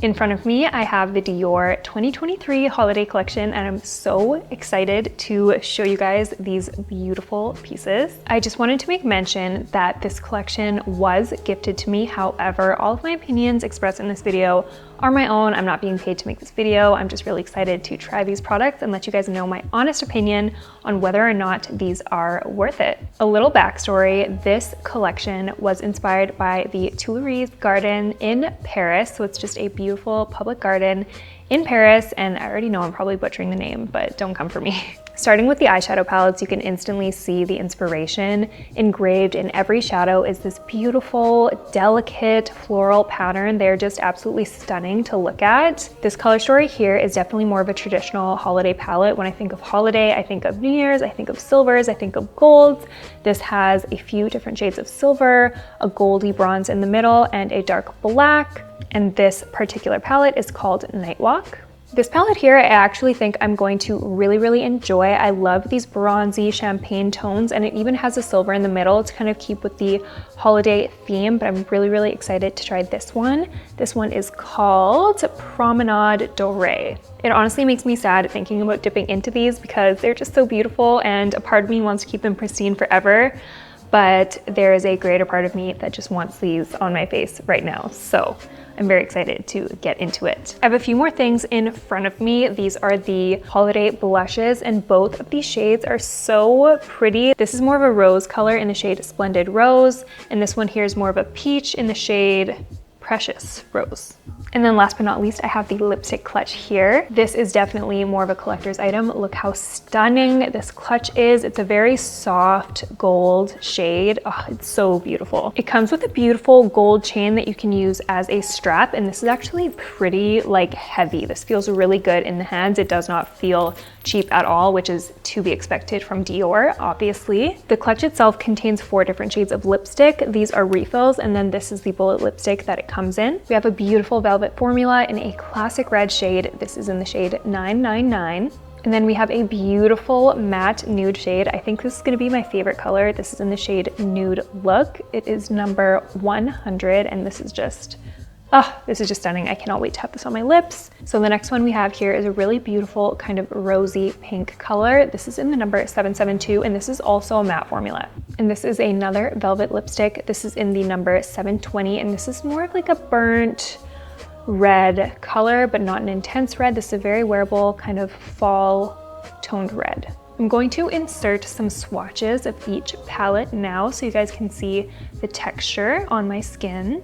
In front of me, I have the Dior 2023 holiday collection, and I'm so excited to show you guys these beautiful pieces. I just wanted to make mention that this collection was gifted to me. However, all of my opinions expressed in this video are my own. I'm not being paid to make this video. I'm just really excited to try these products and let you guys know my honest opinion on whether or not these are worth it. A little backstory, this collection was inspired by the Tuileries Garden in Paris. So it's just a beautiful public garden in Paris, and I already know I'm probably butchering the name, but don't come for me. Starting with the eyeshadow palettes, you can instantly see the inspiration engraved in every shadow is this beautiful, delicate floral pattern. They're just absolutely stunning to look at. This color story here is definitely more of a traditional holiday palette. When I think of holiday, I think of New Year's, I think of silvers, I think of golds. This has a few different shades of silver, a goldy bronze in the middle, and a dark black. And this particular palette is called Night Walk. This palette here, I actually think I'm going to really enjoy. I love these bronzy champagne tones, and it even has a silver in the middle to kind of keep with the holiday theme, but I'm really excited to try this one. This one is called Promenade Dorée. It honestly makes me sad thinking about dipping into these because they're just so beautiful, and a part of me wants to keep them pristine forever. But there is a greater part of me that just wants these on my face right now. So I'm very excited to get into it. I have a few more things in front of me. These are the holiday blushes, and both of these shades are so pretty. This is more of a rose color in the shade Splendid Rose, and this one here is more of a peach in the shade Precious Rose. And then last but not least, I have the lipstick clutch here. This is definitely more of a collector's item. Look how stunning this clutch is. It's a very soft gold shade. Oh, it's so beautiful. It comes with a beautiful gold chain that you can use as a strap, and this is actually pretty heavy. This feels really good in the hands. It does not feel cheap at all, which is to be expected from Dior, obviously. The clutch itself contains 4 different shades of lipstick. These are refills, and then this is the bullet lipstick that it comes in. We have a beautiful velvet formula in a classic red shade. This is in the shade 999. And then we have a beautiful matte nude shade. I think this is gonna be my favorite color. This is in the shade Nude Look. It is number 100, and this is just stunning. I cannot wait to have this on my lips. So the next one we have here is a really beautiful kind of rosy pink color. This is in the number 772, and this is also a matte formula. And this is another velvet lipstick. This is in the number 720, and this is more of like a burnt red color, but not an intense red. This is a very wearable kind of fall toned red. I'm going to insert some swatches of each palette now so you guys can see the texture on my skin.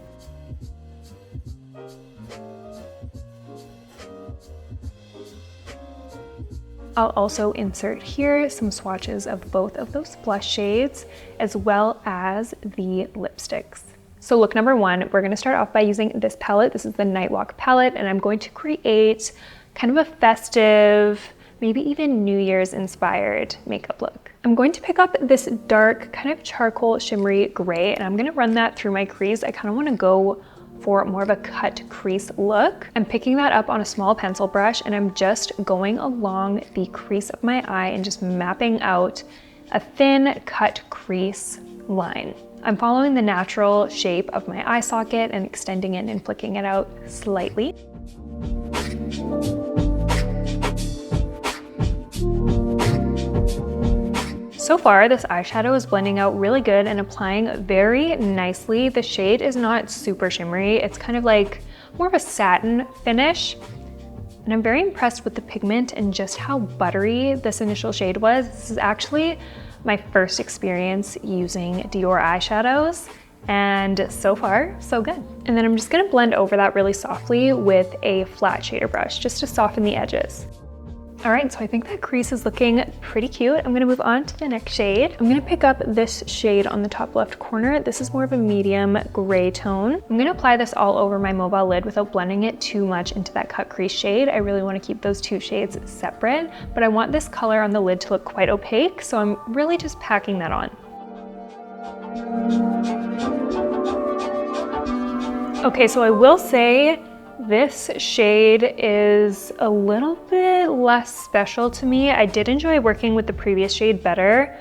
I'll also insert here some swatches of both of those blush shades as well as the lipsticks. So look number 1, we're gonna start off by using this palette. This is the Night Walk palette, and I'm going to create kind of a festive, maybe even New Year's inspired makeup look. I'm going to pick up this dark kind of charcoal shimmery gray, and I'm gonna run that through my crease. I kind of wanna go for more of a cut crease look. I'm picking that up on a small pencil brush, and I'm just going along the crease of my eye and just mapping out a thin cut crease line. I'm following the natural shape of my eye socket and extending it and flicking it out slightly. So far, this eyeshadow is blending out really good and applying very nicely. The shade is not super shimmery. It's kind of like more of a satin finish. And I'm very impressed with the pigment and just how buttery this initial shade was. This is actually my first experience using Dior eyeshadows, and so far, so good. And then I'm just gonna blend over that really softly with a flat shader brush just to soften the edges. All right, so I think that crease is looking pretty cute. I'm gonna move on to the next shade. I'm gonna pick up this shade on the top left corner. This is more of a medium gray tone. I'm gonna apply this all over my mobile lid without blending it too much into that cut crease shade. I really wanna keep those 2 shades separate, but I want this color on the lid to look quite opaque, so I'm really just packing that on. Okay, so I will say, this shade is a little bit less special to me. I did enjoy working with the previous shade better.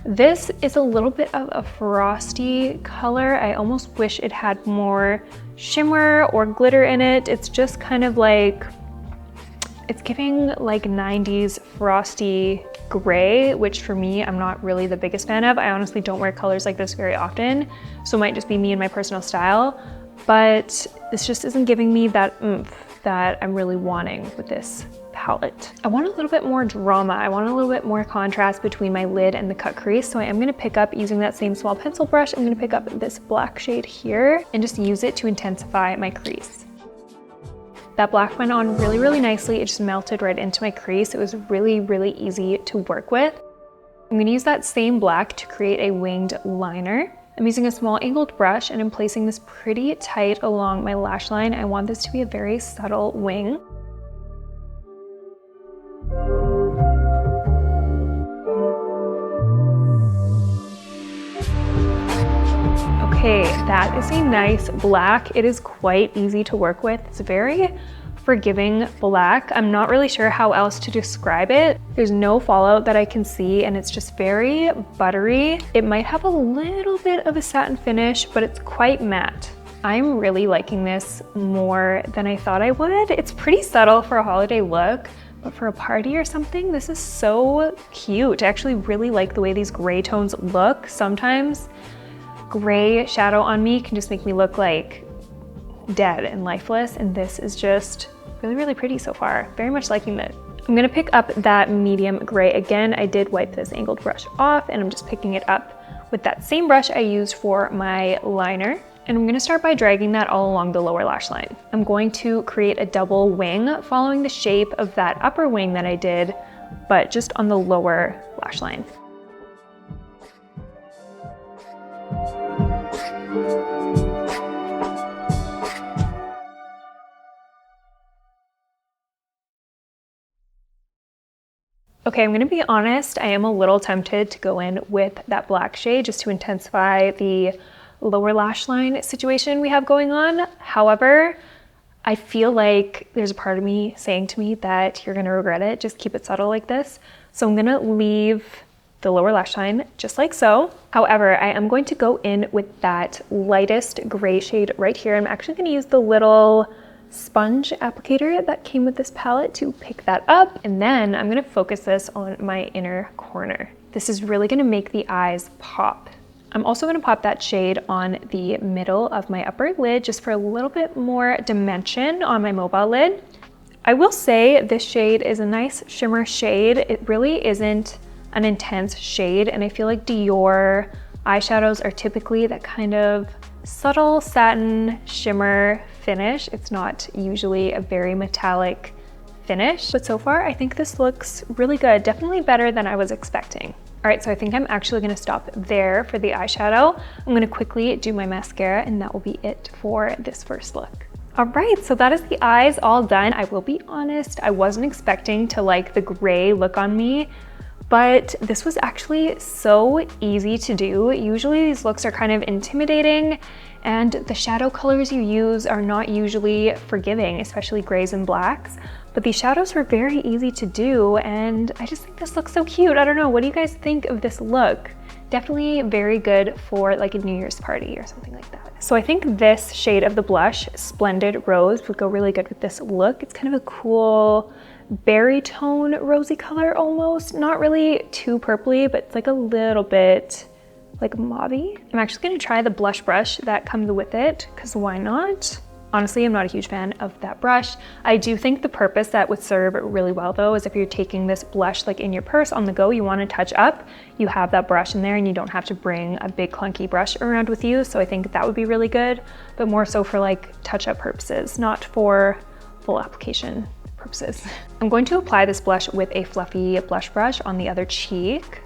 This is a little bit of a frosty color. I almost wish it had more shimmer or glitter in it. It's just kind of like, it's giving like 90s frosty gray, which for me, I'm not really the biggest fan of. I honestly don't wear colors like this very often, so it might just be me and my personal style, but this just isn't giving me that oomph that I'm really wanting with this palette. I want a little bit more drama. I want a little bit more contrast between my lid and the cut crease, so I am gonna pick up, using that same small pencil brush, I'm gonna pick up this black shade here and just use it to intensify my crease. That black went on really, really nicely. It just melted right into my crease. It was really, really easy to work with. I'm gonna use that same black to create a winged liner. I'm using a small angled brush and I'm placing this pretty tight along my lash line. I want this to be a very subtle wing. Okay, that is a nice black. It is quite easy to work with. It's a very forgiving black. I'm not really sure how else to describe it. There's no fallout that I can see, and it's just very buttery. It might have a little bit of a satin finish, but it's quite matte. I'm really liking this more than I thought I would. It's pretty subtle for a holiday look, but for a party or something, this is so cute. I actually really like the way these gray tones look. Sometimes gray shadow on me can just make me look like dead and lifeless, and this is just really, really pretty so far. Very much liking that. I'm gonna pick up that medium gray again. I did wipe this angled brush off, and I'm just picking it up with that same brush I used for my liner. And I'm gonna start by dragging that all along the lower lash line. I'm going to create a double wing following the shape of that upper wing that I did, but just on the lower lash line. Okay, I'm gonna be honest, I am a little tempted to go in with that black shade just to intensify the lower lash line situation we have going on. However, I feel like there's a part of me saying to me that you're gonna regret it. Just keep it subtle like this. So I'm gonna leave the lower lash line just like so. However, I am going to go in with that lightest gray shade right here. I'm actually gonna use the little sponge applicator that came with this palette to pick that up. And then I'm gonna focus this on my inner corner. This is really gonna make the eyes pop. I'm also gonna pop that shade on the middle of my upper lid just for a little bit more dimension on my mobile lid. I will say this shade is a nice shimmer shade. It really isn't an intense shade, and I feel like Dior eyeshadows are typically that kind of subtle satin shimmer finish. It's not usually a very metallic finish, but so far I think this looks really good. Definitely better than I was expecting. All right, so I think I'm actually gonna stop there for the eyeshadow. I'm gonna quickly do my mascara, and that will be it for this first look. All right, so that is the eyes all done. I will be honest, I wasn't expecting to like the gray look on me, but this was actually so easy to do. Usually these looks are kind of intimidating, and the shadow colors you use are not usually forgiving, especially grays and blacks. But these shadows were very easy to do, and I just think this looks so cute. I don't know, what do you guys think of this look? Definitely very good for like a New Year's party or something like that. So I think this shade of the blush, Splendid Rose, would go really good with this look. It's kind of a cool berry tone rosy color almost. Not really too purpley, but it's like a little bit like mauve-y. I'm actually gonna try the blush brush that comes with it, because why not? Honestly, I'm not a huge fan of that brush. I do think the purpose that would serve really well though is if you're taking this blush like in your purse on the go, you want to touch up, you have that brush in there and you don't have to bring a big clunky brush around with you. So I think that would be really good, but more so for like touch up purposes, not for full application purposes. I'm going to apply this blush with a fluffy blush brush on the other cheek.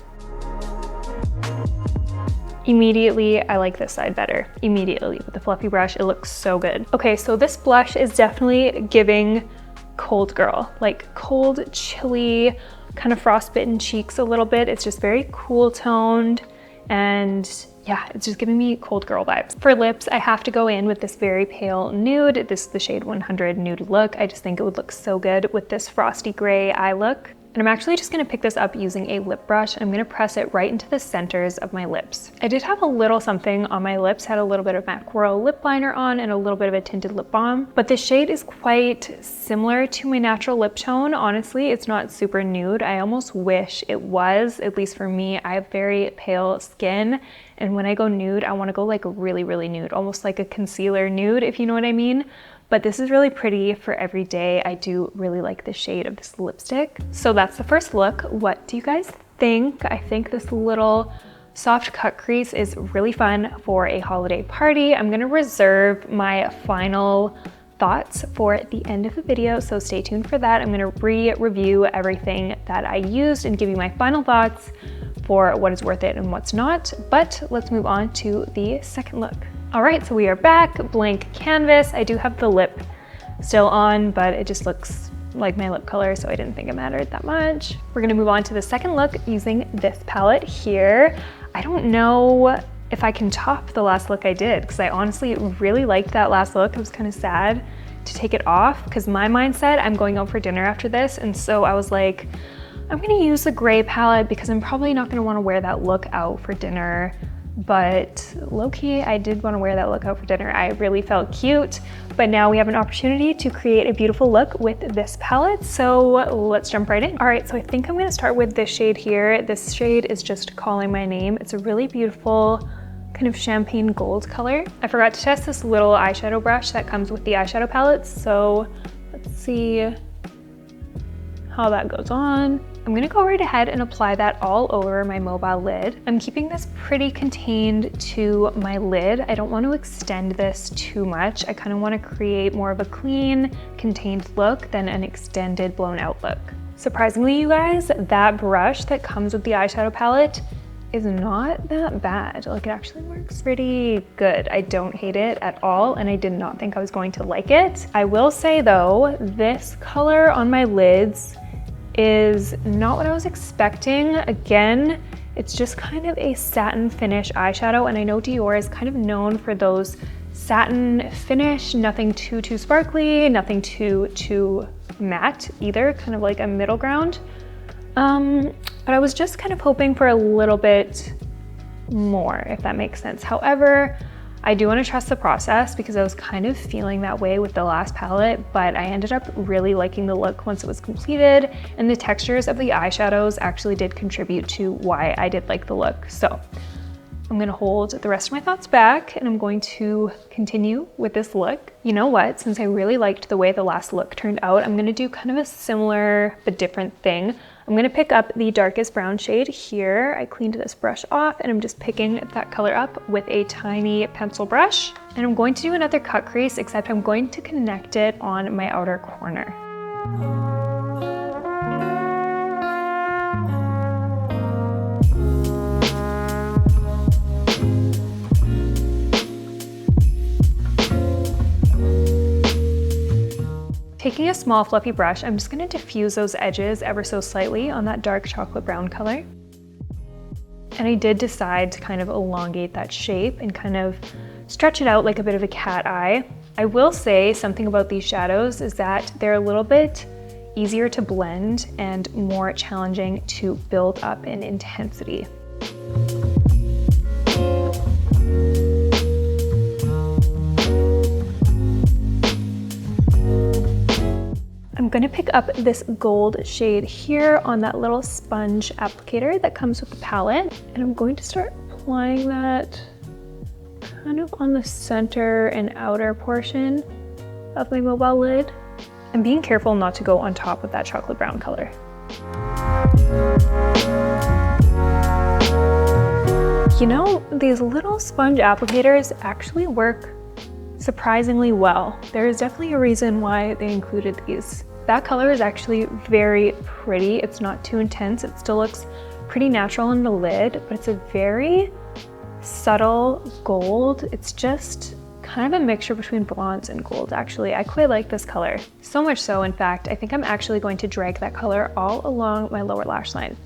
Immediately, I like this side better. Immediately, with the fluffy brush, it looks so good. Okay, so this blush is definitely giving cold girl, like cold, chilly, kind of frostbitten cheeks a little bit. It's just very cool toned, and yeah, it's just giving me cold girl vibes. For lips, I have to go in with this very pale nude. This is the shade 100 Nude Look. I just think it would look so good with this frosty gray eye look. And And I'm actually just gonna pick this up using a lip brush. I'm gonna press it right into the centers of my lips. I did have a little something on my lips, had a little bit of MAC Coral lip liner on and a little bit of a tinted lip balm, but the shade is quite similar to my natural lip tone. Honestly, it's not super nude. I almost wish it was, at least for me. I have very pale skin, and when I go nude, I wanna go like really, really nude, almost like a concealer nude, if you know what I mean. But this is really pretty for every day. I do really like the shade of this lipstick. So that's the first look. What do you guys think? I think this little soft cut crease is really fun for a holiday party. I'm gonna reserve my final thoughts for the end of the video, so stay tuned for that. I'm gonna re-review everything that I used and give you my final thoughts for what is worth it and what's not. But let's move on to the second look. All right, so we are back, blank canvas. I do have the lip still on, but it just looks like my lip color, so I didn't think it mattered that much. We're gonna move on to the second look using this palette here. I don't know if I can top the last look I did, because I honestly really liked that last look. I was kind of sad to take it off, because my mindset, I'm going out for dinner after this, and so I was like, I'm gonna use the gray palette because I'm probably not gonna wanna wear that look out for dinner. But low-key, I did want to wear that look out for dinner. I really felt cute, but now we have an opportunity to create a beautiful look with this palette, so let's jump right in. All right, so I think I'm gonna start with this shade here. This shade is Just Calling My Name. It's a really beautiful kind of champagne gold color. I forgot to test this little eyeshadow brush that comes with the eyeshadow palettes, so let's see how that goes on. I'm gonna go right ahead and apply that all over my mobile lid. I'm keeping this pretty contained to my lid. I don't want to extend this too much. I kind of want to create more of a clean, contained look than an extended, blown out look. Surprisingly, you guys, that brush that comes with the eyeshadow palette is not that bad. Like, it actually works pretty good. I don't hate it at all, and I did not think I was going to like it. I will say though, this color on my lids is not what I was expecting. Again, it's just kind of a satin finish eyeshadow, and I know Dior is kind of known for those satin finish, nothing too sparkly, nothing too matte either, kind of like a middle ground. But I was just kind of hoping for a little bit more, if that makes sense. However, I do want to trust the process because I was kind of feeling that way with the last palette, but I ended up really liking the look once it was completed, and the textures of the eyeshadows actually did contribute to why I did like the look. So I'm gonna hold the rest of my thoughts back, and I'm going to continue with this look. You know what, since I really liked the way the last look turned out, I'm gonna do kind of a similar but different thing. I'm gonna pick up the darkest brown shade here. I cleaned this brush off, and I'm just picking that color up with a tiny pencil brush. And I'm going to do another cut crease, except I'm going to connect it on my outer corner. Taking a small fluffy brush, I'm just gonna diffuse those edges ever so slightly on that dark chocolate brown color. And I did decide to kind of elongate that shape and kind of stretch it out like a bit of a cat eye. I will say something about these shadows is that they're a little bit easier to blend and more challenging to build up in intensity. I'm gonna pick up this gold shade here on that little sponge applicator that comes with the palette, and I'm going to start applying that kind of on the center and outer portion of my mobile lid. I'm being careful not to go on top of that chocolate brown color. You know, these little sponge applicators actually work surprisingly well. There is definitely a reason why they included these. That color is actually very pretty. It's not too intense. It still looks pretty natural in the lid, but it's a very subtle gold. It's just kind of a mixture between bronze and gold, actually. I quite like this color. So much so, in fact, I think I'm actually going to drag that color all along my lower lash line.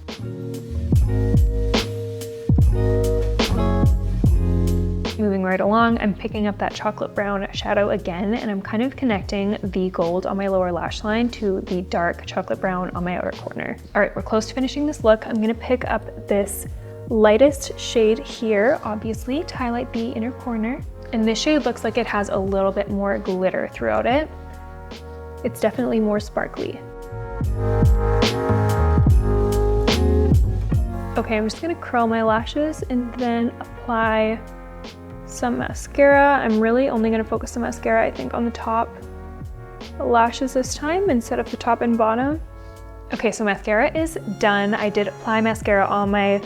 Moving right along, I'm picking up that chocolate brown shadow again, and I'm kind of connecting the gold on my lower lash line to the dark chocolate brown on my outer corner. All right, we're close to finishing this look. I'm gonna pick up this lightest shade here, obviously, to highlight the inner corner. And this shade looks like it has a little bit more glitter throughout it. It's definitely more sparkly. Okay, I'm just gonna curl my lashes and then apply some mascara. I'm really only gonna focus the mascara, I think, on the top lashes this time instead of the top and bottom. Okay, so mascara is done. I did apply mascara on my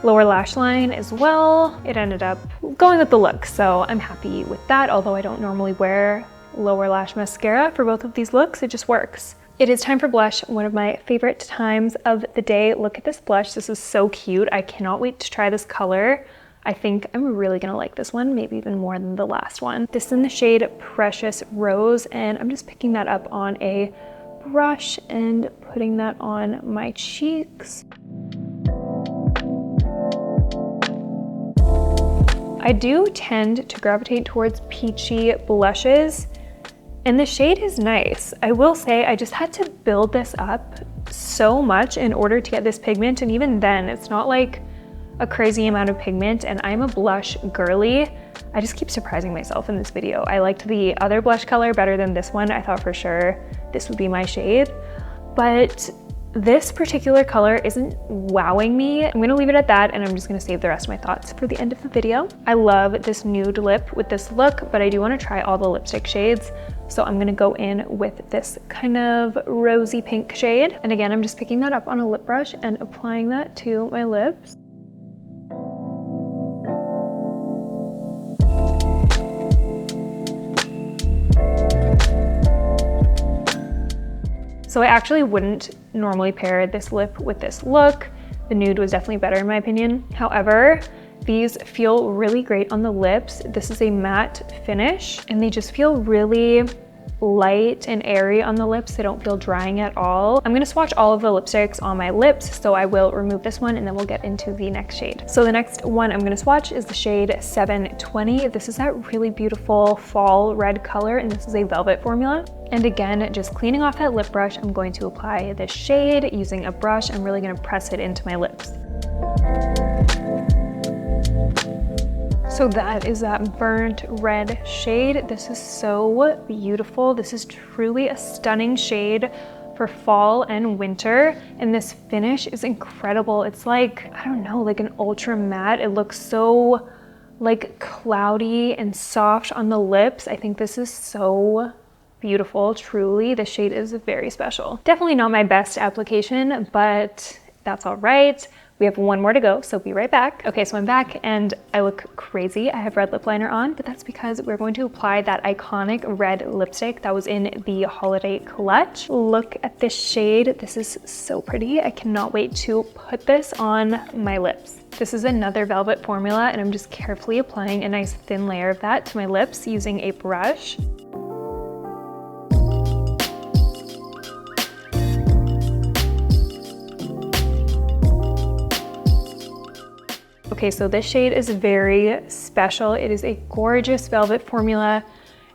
lower lash line as well. It ended up going with the look, so I'm happy with that, although I don't normally wear lower lash mascara for both of these looks. It just works. It is time for blush, one of my favorite times of the day. Look at this blush. This is so cute. I cannot wait to try this color. I think I'm really gonna like this one, maybe even more than the last one. This is in the shade Precious Rose, and I'm just picking that up on a brush and putting that on my cheeks. I do tend to gravitate towards peachy blushes, and the shade is nice. I will say I just had to build this up so much in order to get this pigment, and even then, it's not like a crazy amount of pigment, and I'm a blush girly. I just keep surprising myself in this video. I liked the other blush color better than this one. I thought for sure this would be my shade, but this particular color isn't wowing me. I'm gonna leave it at that, and I'm just gonna save the rest of my thoughts for the end of the video. I love this nude lip with this look, but I do wanna try all the lipstick shades. So I'm gonna go in with this kind of rosy pink shade. And again, I'm just picking that up on a lip brush and applying that to my lips. So I actually wouldn't normally pair this lip with this look. The nude was definitely better in my opinion. However, these feel really great on the lips. This is a matte finish, and they just feel really light and airy on the lips. They don't feel drying at all. I'm gonna swatch all of the lipsticks on my lips, so I will remove this one and then we'll get into the next shade. So the next one I'm gonna swatch is the shade 720. This is that really beautiful fall red color, and this is a velvet formula. And again, just cleaning off that lip brush, I'm going to apply this shade using a brush. I'm really gonna press it into my lips. So that is that burnt red shade. This is so beautiful. This is truly a stunning shade for fall and winter. And this finish is incredible. It's like, I don't know, like an ultra matte. It looks so like cloudy and soft on the lips. I think this is so beautiful, truly. The shade is very special. Definitely not my best application, but that's all right. We have one more to go, so be right back. Okay, so I'm back and I look crazy. I have red lip liner on, but that's because we're going to apply that iconic red lipstick that was in the holiday clutch. Look at this shade. This is so pretty. I cannot wait to put this on my lips. This is another velvet formula, and I'm just carefully applying a nice thin layer of that to my lips using a brush. Okay, so this shade is very special. It is a gorgeous velvet formula,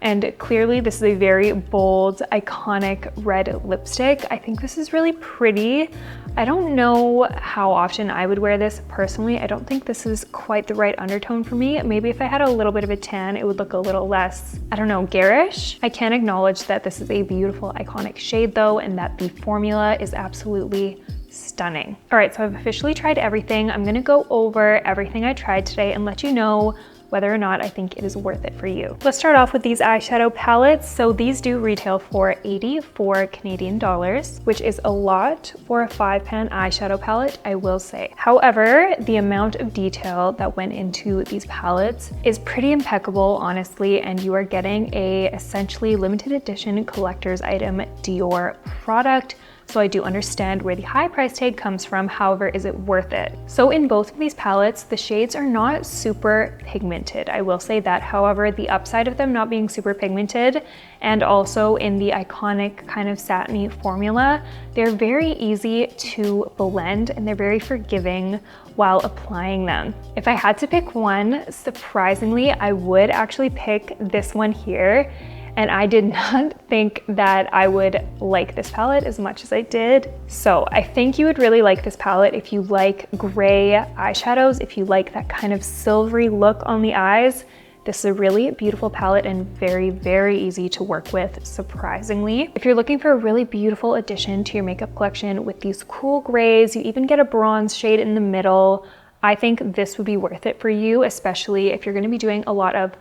and clearly this is a very bold, iconic red lipstick. I think this is really pretty. I don't know how often I would wear this personally. I don't think this is quite the right undertone for me. Maybe if I had a little bit of a tan, it would look a little less, I don't know, garish. I can acknowledge that this is a beautiful, iconic shade though, and that the formula is absolutely stunning. All right, so I've officially tried everything. I'm gonna go over everything I tried today and let you know whether or not I think it is worth it for you. Let's start off with these eyeshadow palettes. So these do retail for 84 Canadian dollars, which is a lot for a 5-pan eyeshadow palette, I will say. However, the amount of detail that went into these palettes is pretty impeccable, honestly, and you are getting a essentially limited edition collector's item Dior product. So I do understand where the high price tag comes from, however, is it worth it? So in both of these palettes, the shades are not super pigmented, I will say that. However, the upside of them not being super pigmented, and also in the iconic kind of satiny formula, they're very easy to blend and they're very forgiving while applying them. If I had to pick one, surprisingly, I would actually pick this one here. And I did not think that I would like this palette as much as I did. So I think you would really like this palette if you like gray eyeshadows, if you like that kind of silvery look on the eyes. This is a really beautiful palette and very, very easy to work with, surprisingly. If you're looking for a really beautiful addition to your makeup collection with these cool grays, you even get a bronze shade in the middle, I think this would be worth it for you, especially if you're gonna be doing a lot of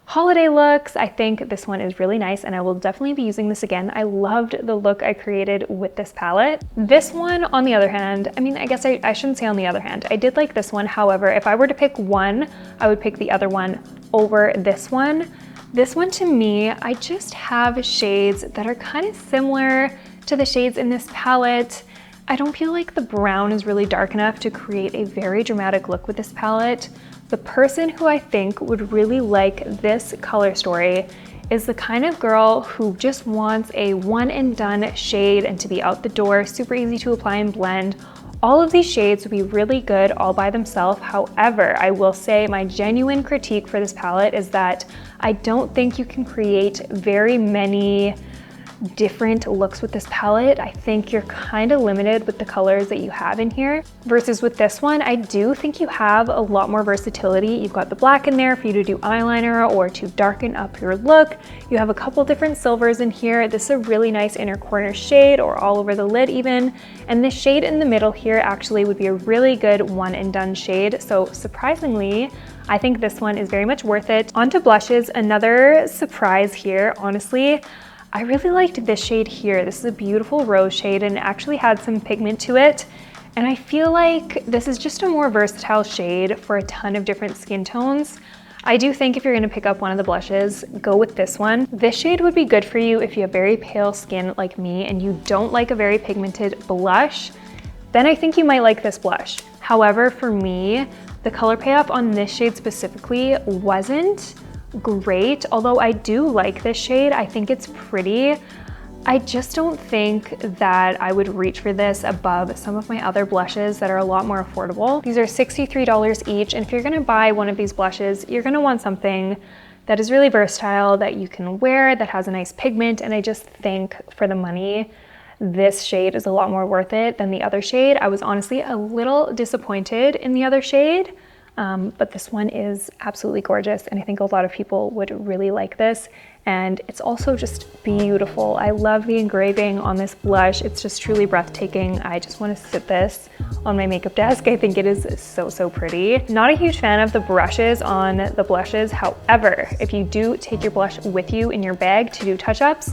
holiday looks. I think this one is really nice and I will definitely be using this again. I loved the look I created with this palette. This one, on the other hand, I mean, I guess I shouldn't say on the other hand. I did like this one. However, if I were to pick one, I would pick the other one over this one. This one, to me, I just have shades that are kind of similar to the shades in this palette. I don't feel like the brown is really dark enough to create a very dramatic look with this palette. The person who I think would really like this color story is the kind of girl who just wants a one and done shade and to be out the door, super easy to apply and blend. All of these shades would be really good all by themselves. However, I will say my genuine critique for this palette is that I don't think you can create very many different looks with this palette. I think you're kind of limited with the colors that you have in here. Versus with this one, I do think you have a lot more versatility. You've got the black in there for you to do eyeliner or to darken up your look. You have a couple different silvers in here. This is a really nice inner corner shade, or all over the lid even. And this shade in the middle here actually would be a really good one and done shade. So surprisingly, I think this one is very much worth it. Onto blushes, another surprise here, honestly. I really liked this shade here. This is a beautiful rose shade and it actually had some pigment to it. And I feel like this is just a more versatile shade for a ton of different skin tones. I do think if you're gonna pick up one of the blushes, go with this one. This shade would be good for you if you have very pale skin like me and you don't like a very pigmented blush, then I think you might like this blush. However, for me, the color payoff on this shade specifically wasn't great. Although I do like this shade, I think it's pretty. I just don't think that I would reach for this above some of my other blushes that are a lot more affordable. These are $63 each, and if you're gonna buy one of these blushes, you're gonna want something that is really versatile, that you can wear, that has a nice pigment, and I just think for the money, this shade is a lot more worth it than the other shade. I was honestly a little disappointed in the other shade, but this one is absolutely gorgeous and I think a lot of people would really like this. And it's also just beautiful. I love the engraving on this blush. It's just truly breathtaking. I just want to sit this on my makeup desk. I think it is so, so pretty. Not a huge fan of the brushes on the blushes. However, if you do take your blush with you in your bag to do touch-ups,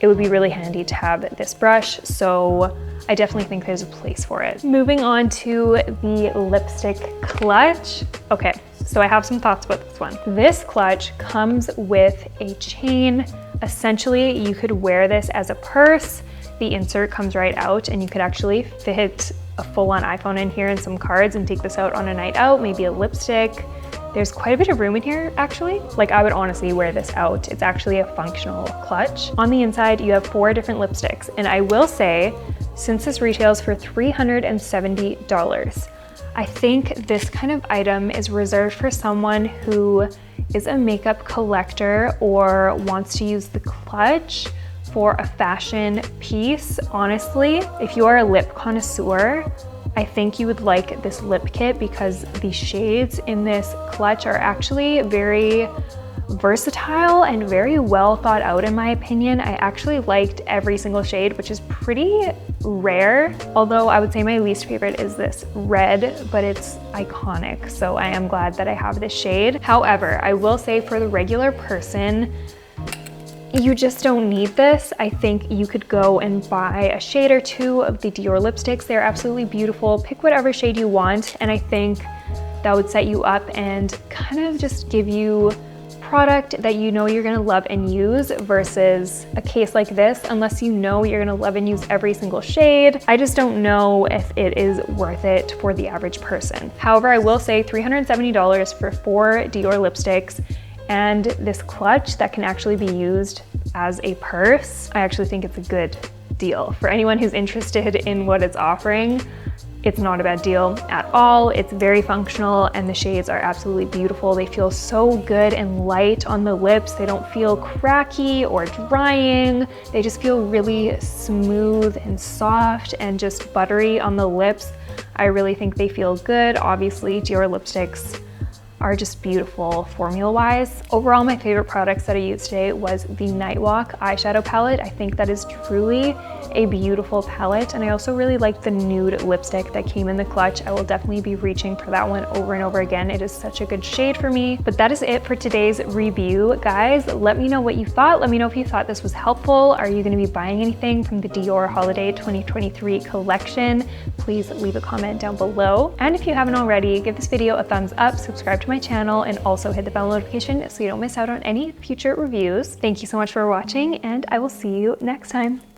it would be really handy to have this brush. So I definitely think there's a place for it. Moving on to the lipstick clutch. Okay, so I have some thoughts about this one. This clutch comes with a chain. Essentially, you could wear this as a purse. The insert comes right out and you could actually fit a full-on iPhone in here and some cards and take this out on a night out, maybe a lipstick. There's quite a bit of room in here, actually. Like, I would honestly wear this out. It's actually a functional clutch. On the inside, you have 4 different lipsticks. And I will say, since this retails for $370, I think this kind of item is reserved for someone who is a makeup collector or wants to use the clutch for a fashion piece. Honestly, if you are a lip connoisseur, I think you would like this lip kit because the shades in this clutch are actually very versatile and very well thought out in my opinion. I actually liked every single shade, which is pretty rare. Although I would say my least favorite is this red, but it's iconic. So I am glad that I have this shade. However, I will say for the regular person, you just don't need this. I think you could go and buy a shade or 2 of the Dior lipsticks. They're absolutely beautiful. Pick whatever shade you want, and I think that would set you up and kind of just give you product that you know you're gonna love and use versus a case like this. Unless you know you're gonna love and use every single shade, I just don't know if it is worth it for the average person. However, I will say $370 for 4 Dior lipsticks and this clutch that can actually be used as a purse. I actually think it's a good deal. For anyone who's interested in what it's offering, it's not a bad deal at all. It's very functional and the shades are absolutely beautiful. They feel so good and light on the lips. They don't feel cracky or drying. They just feel really smooth and soft and just buttery on the lips. I really think they feel good. Obviously, Dior lipsticks are just beautiful formula-wise. Overall, my favorite products that I used today was the Nightwalk eyeshadow palette. I think that is truly a beautiful palette, and I also really like the nude lipstick that came in the clutch. I will definitely be reaching for that one over and over again. It is such a good shade for me. But that is it for today's review, guys. Let me know what you thought. Let me know if you thought this was helpful. Are you gonna be buying anything from the Dior Holiday 2023 collection? Please leave a comment down below. And if you haven't already, give this video a thumbs up, subscribe to my channel, and also hit the bell notification so you don't miss out on any future reviews. Thank you so much for watching, and I will see you next time.